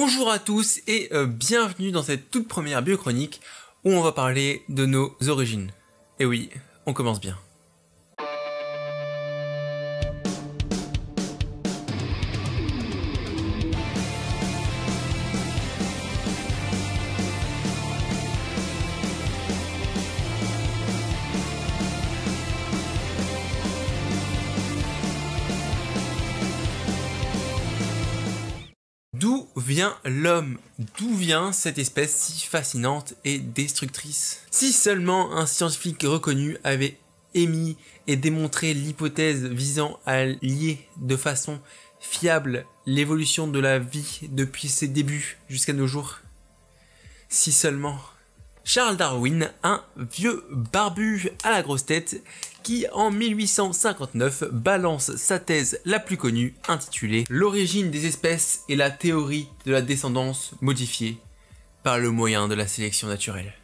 Bonjour à tous et bienvenue dans cette toute première biochronique où on va parler de nos origines. Et oui, on commence bien. D'où vient l'homme? D'où vient cette espèce si fascinante et destructrice? Si seulement un scientifique reconnu avait émis et démontré l'hypothèse visant à lier de façon fiable l'évolution de la vie depuis ses débuts jusqu'à nos jours. Si seulement. Charles Darwin, un vieux barbu à la grosse tête, qui en 1859 balance sa thèse la plus connue intitulée « L'origine des espèces et la théorie de la descendance modifiée par le moyen de la sélection naturelle ».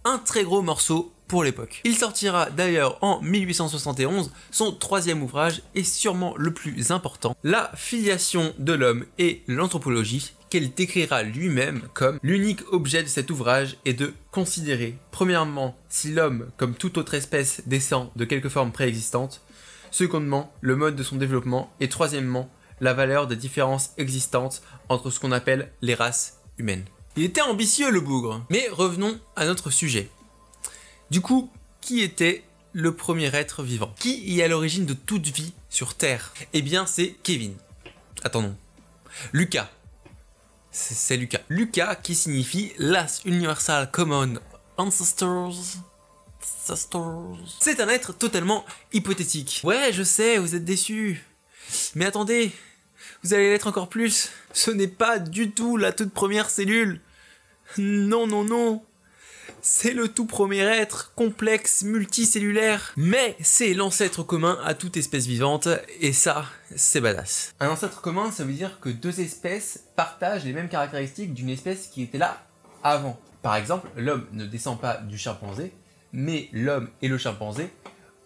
Un très gros morceau pour l'époque. Il sortira d'ailleurs en 1871 son troisième ouvrage et sûrement le plus important, La filiation de l'homme et l'anthropologie, qu'il décrira lui-même comme l'unique objet de cet ouvrage est de considérer, premièrement, si l'homme, comme toute autre espèce, descend de quelque forme préexistante, secondement, le mode de son développement, et troisièmement, la valeur des différences existantes entre ce qu'on appelle les races humaines. Il était ambitieux le bougre. Mais revenons à notre sujet. Du coup, qui était le premier être vivant? Qui est à l'origine de toute vie sur Terre? Eh bien, c'est Kevin. Attendons. Lucas. C'est Lucas. Lucas qui signifie Las Universal Common Ancestors. C'est un être totalement hypothétique. Ouais, je sais, vous êtes déçus. Mais attendez, vous allez l'être encore plus. Ce n'est pas du tout la toute première cellule. Non, non, non. C'est le tout premier être complexe multicellulaire. Mais c'est l'ancêtre commun à toute espèce vivante, et ça, c'est badass. Un ancêtre commun, ça veut dire que deux espèces partagent les mêmes caractéristiques d'une espèce qui était là avant. Par exemple, l'homme ne descend pas du chimpanzé, mais l'homme et le chimpanzé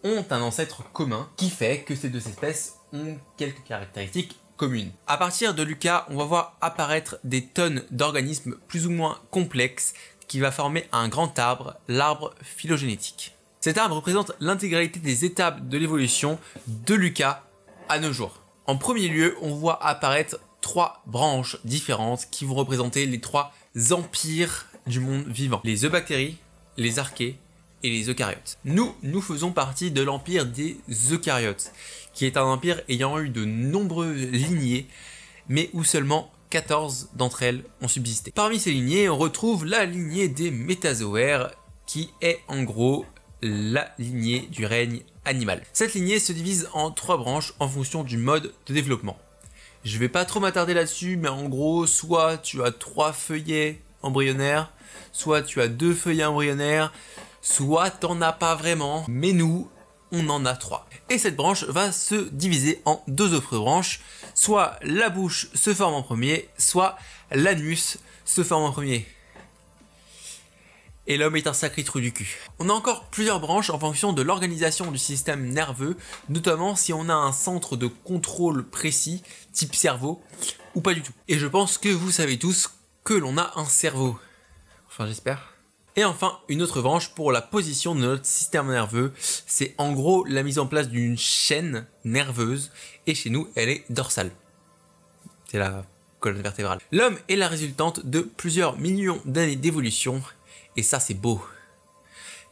ont un ancêtre commun qui fait que ces deux espèces ont quelques caractéristiques communes. À partir de Lucas, on va voir apparaître des tonnes d'organismes plus ou moins complexes qui va former un grand arbre, l'arbre phylogénétique. Cet arbre représente l'intégralité des étapes de l'évolution de Lucas à nos jours. En premier lieu, on voit apparaître trois branches différentes qui vont représenter les trois empires du monde vivant. Les eubactéries, les archées et les eucaryotes. Nous faisons partie de l'empire des eucaryotes, qui est un empire ayant eu de nombreuses lignées, mais où seulement 14 d'entre elles ont subsisté. Parmi ces lignées, on retrouve la lignée des métazoaires, qui est en gros la lignée du règne animal. Cette lignée se divise en trois branches en fonction du mode de développement. Je vais pas trop m'attarder là-dessus, mais en gros, soit tu as 3 feuillets embryonnaires, soit tu as 2 feuillets embryonnaires, soit t'en as pas vraiment, mais nous, on en a 3. Et cette branche va se diviser en 2 autres branches, soit la bouche se forme en premier, soit l'anus se forme en premier. Et l'homme est un sacré trou du cul. On a encore plusieurs branches en fonction de l'organisation du système nerveux, notamment si on a un centre de contrôle précis, type cerveau, ou pas du tout. Et je pense que vous savez tous que l'on a un cerveau. Enfin, j'espère. Et enfin, une autre branche pour la position de notre système nerveux, c'est en gros la mise en place d'une chaîne nerveuse, et chez nous, elle est dorsale. C'est la colonne vertébrale. L'homme est la résultante de plusieurs millions d'années d'évolution, et ça c'est beau.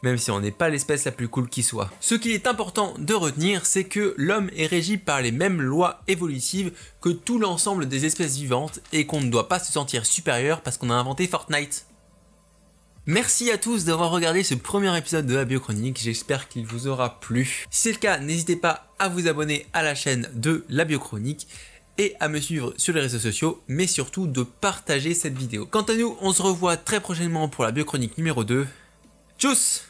Même si on n'est pas l'espèce la plus cool qui soit. Ce qu'il est important de retenir, c'est que l'homme est régi par les mêmes lois évolutives que tout l'ensemble des espèces vivantes, et qu'on ne doit pas se sentir supérieur parce qu'on a inventé Fortnite. Merci à tous d'avoir regardé ce premier épisode de la biochronique, j'espère qu'il vous aura plu. Si c'est le cas, n'hésitez pas à vous abonner à la chaîne de la biochronique et à me suivre sur les réseaux sociaux, mais surtout de partager cette vidéo. Quant à nous, on se revoit très prochainement pour la biochronique numéro 2. Tchuss!